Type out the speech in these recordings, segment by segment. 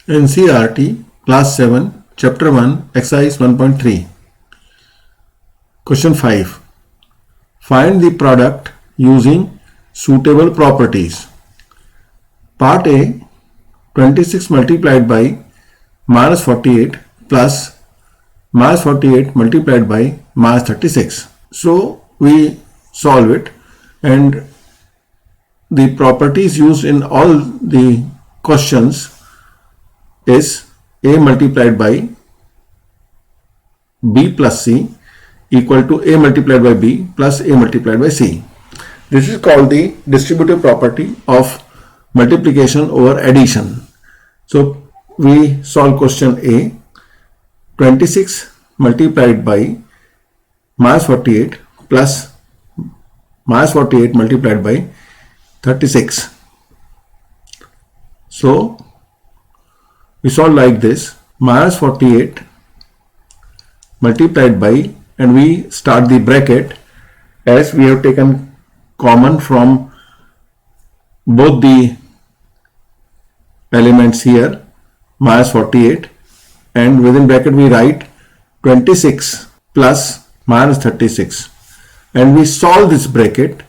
NCERT Class 7 Chapter 1 Exercise 1.3 Question 5. Find the product using suitable properties. Part A, 26 multiplied by minus 48 plus minus 48 multiplied by minus 36. So we solve it, and the properties used in all the questions is A multiplied by B plus C equal to A multiplied by B plus A multiplied by C. This is called the distributive property of multiplication over addition. So we solve question A. 26 multiplied by minus 48 plus minus 48 multiplied by 36. So we solve like this: minus 48 multiplied by, and we start the bracket as we have taken common from both the elements here, minus 48, and within bracket we write 26 plus minus 36, and we solve this bracket.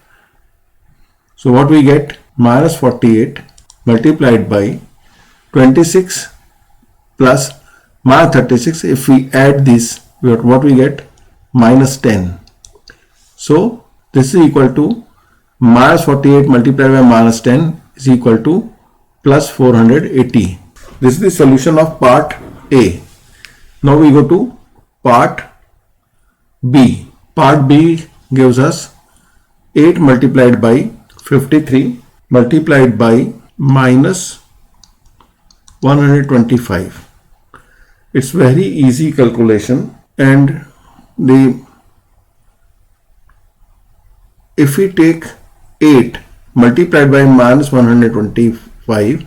So what we get? Minus 48 multiplied by 26 plus minus 36. If we add this, what we get? Minus 10. So this is equal to minus 48 multiplied by minus 10 is equal to plus 480. This is the solution of part A. Now we go to part B. Part B gives us 8 multiplied by 53 multiplied by minus 125. It's very easy calculation, and if we take 8 multiplied by minus 125,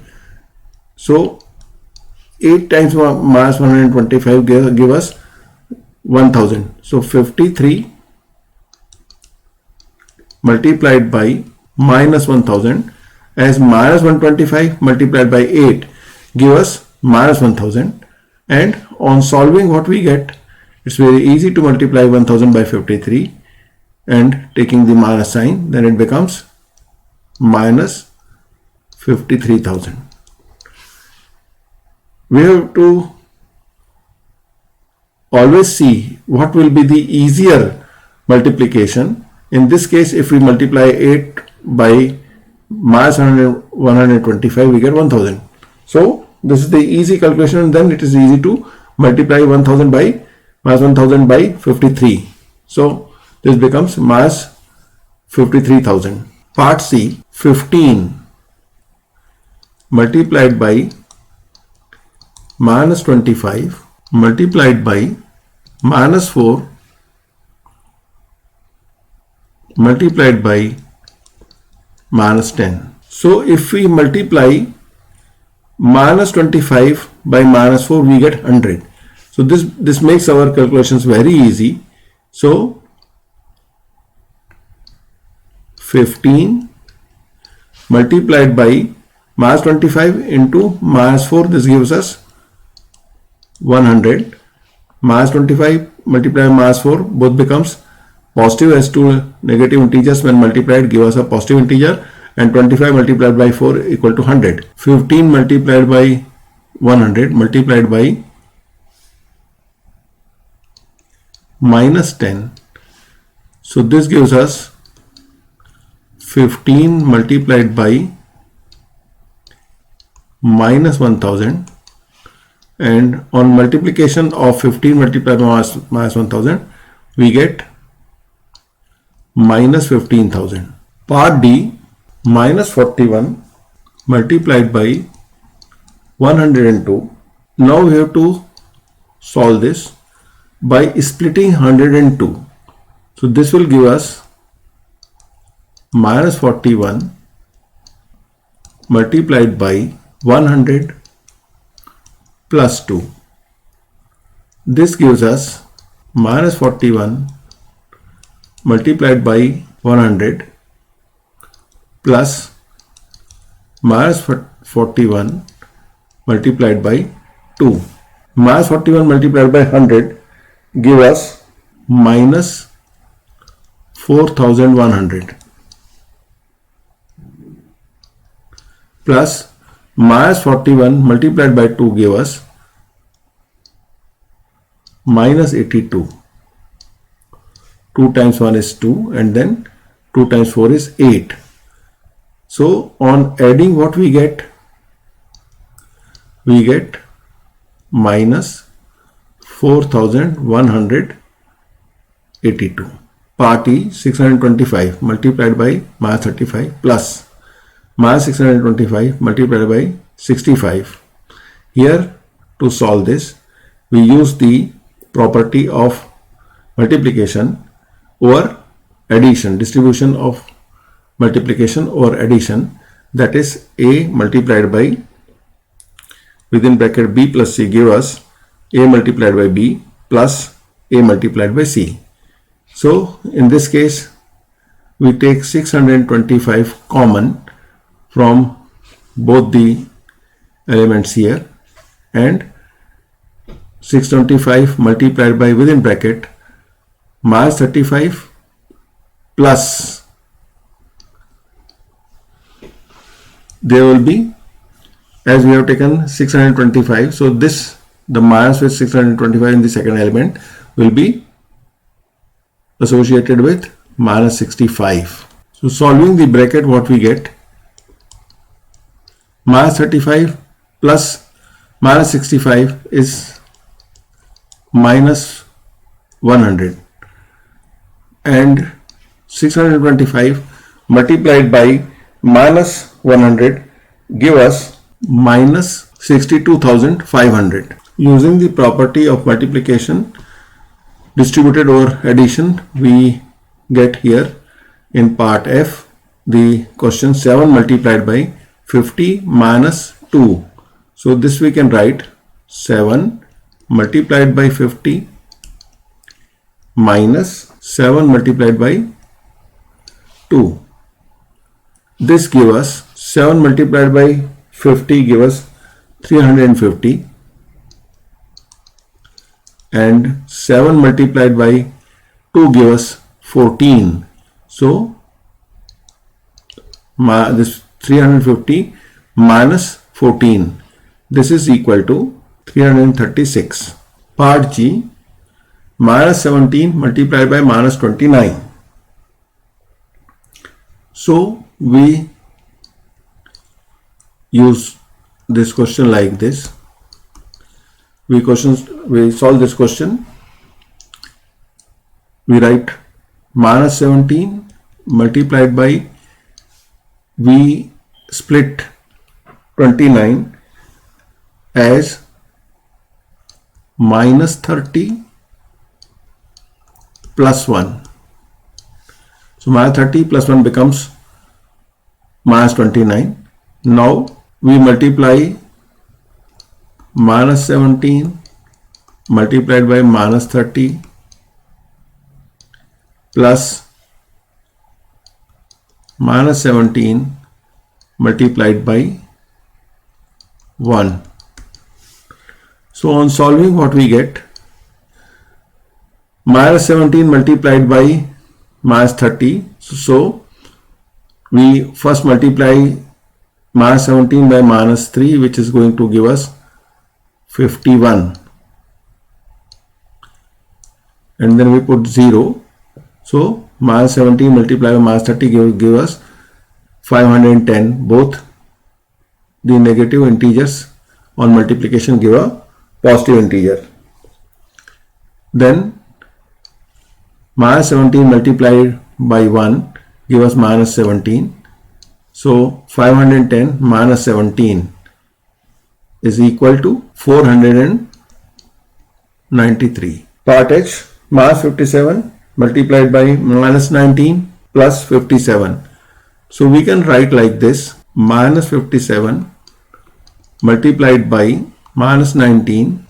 so 8 times minus 125 give us 1000. So 53 multiplied by minus 1000, as minus 125 multiplied by 8 give us minus 1000, and on solving what we get, it's very easy to multiply 1000 by 53 and taking the minus sign, then it becomes minus 53,000. We have to always see what will be the easier multiplication. In this case, if we multiply 8 by minus 125, we get 1000. So this is the easy calculation. Then it is easy to multiply 1000 by minus 1000 by 53. So this becomes minus 53,000. Part C, 15 multiplied by minus 25 multiplied by minus 4 multiplied by minus 10. So if we multiply minus 25 by minus 4, we get 100. So this makes our calculations very easy. So 15 multiplied by minus 25 into minus 4, this gives us 100. Minus 25 multiplied by minus 4, both becomes positive, as two negative integers when multiplied give us a positive integer, and 25 multiplied by 4 equal to 100. 15 multiplied by 100 multiplied by minus 10. So this gives us 15 multiplied by minus 1000, and on multiplication of 15 multiplied by minus 1000, we get minus 15,000. Part D, minus 41 multiplied by 102. Now we have to solve this by splitting 102. So this will give us minus 41 multiplied by 100 plus 2. This gives us minus 41 multiplied by 100 plus minus 41 multiplied by 2. Minus 41 multiplied by 100 give us minus 4100 plus minus 41 multiplied by 2 give us minus 82. 2 times 1 is 2 and then 2 times 4 is 8. So on adding, what we get? We get minus 4182. Part E, 625 multiplied by minus 35 plus minus 625 multiplied by 65. Here, to solve this, we use the property of multiplication over addition, distribution of multiplication over addition, that is A multiplied by, within bracket B plus C give us A multiplied by B plus A multiplied by C. So in this case we take 625 common from both the elements here, and 625 multiplied by, within bracket, minus 35 plus, there will be, as we have taken 625, so this, the minus with 625 in the second element will be associated with minus 65. So solving the bracket, what we get? Minus 35 plus minus 65 is minus 100, and 625 multiplied by minus 100 give us minus 62,500. Using the property of multiplication distributed over addition, we get here in part F the question 7 multiplied by 50 minus 2. So this we can write 7 multiplied by 50 minus 7 multiplied by 2. This gives us 7 multiplied by 50 give us 350, and 7 multiplied by 2 give us 14. So this 350 minus 14, this is equal to 336. Part G, minus 17 multiplied by minus 29. So we use this question like this. We solve this question. We write minus 17 multiplied by, we split 29 as minus 30 plus 1. So minus 30 plus 1 becomes minus 29. Now we multiply minus 17 multiplied by minus 30 plus minus 17 multiplied by 1. So on solving, what we get? Minus 17 multiplied by minus 30. So we first multiply minus 17 by minus 3, which is going to give us 51, and then we put 0. So minus 17 multiplied by minus 30 give us 510. Both the negative integers on multiplication give a positive integer. Then minus 17 multiplied by 1 give us minus 17. So 510 minus 17 is equal to 493. Part H, minus 57 multiplied by minus 19 plus 57. So we can write like this: minus 57 multiplied by minus 19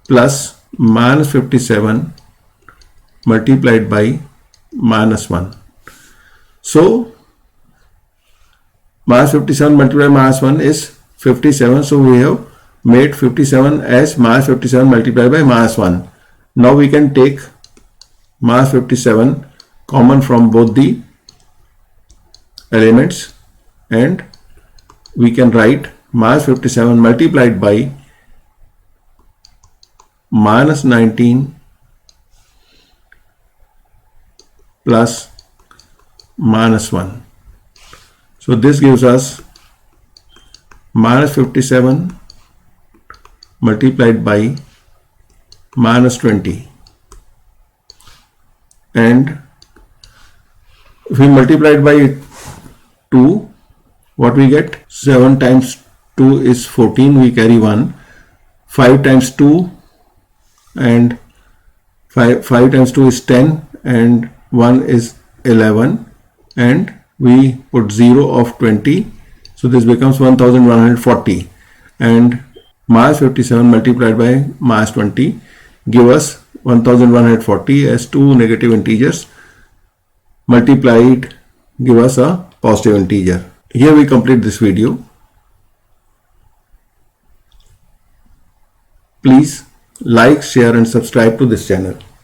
plus minus 57 multiplied by minus 1. So minus 57 multiplied by minus 1 is 57. So we have made 57 as minus 57 multiplied by minus 1. Now we can take minus 57 common from both the elements, and we can write minus 57 multiplied by minus 19 plus minus 1. So this gives us minus 57 multiplied by minus 20, and if we multiply it by 2, what we get? 7 times 2 is 14, we carry 1. 5 times 2 and 5 times 2 is 10, and 1 is 11, and we put 0 of 20, so this becomes 1140, and minus 57 multiplied by minus 20 give us 1140 as two negative integers multiplied give us a positive integer. Here we complete this video. Please like, share and subscribe to this channel.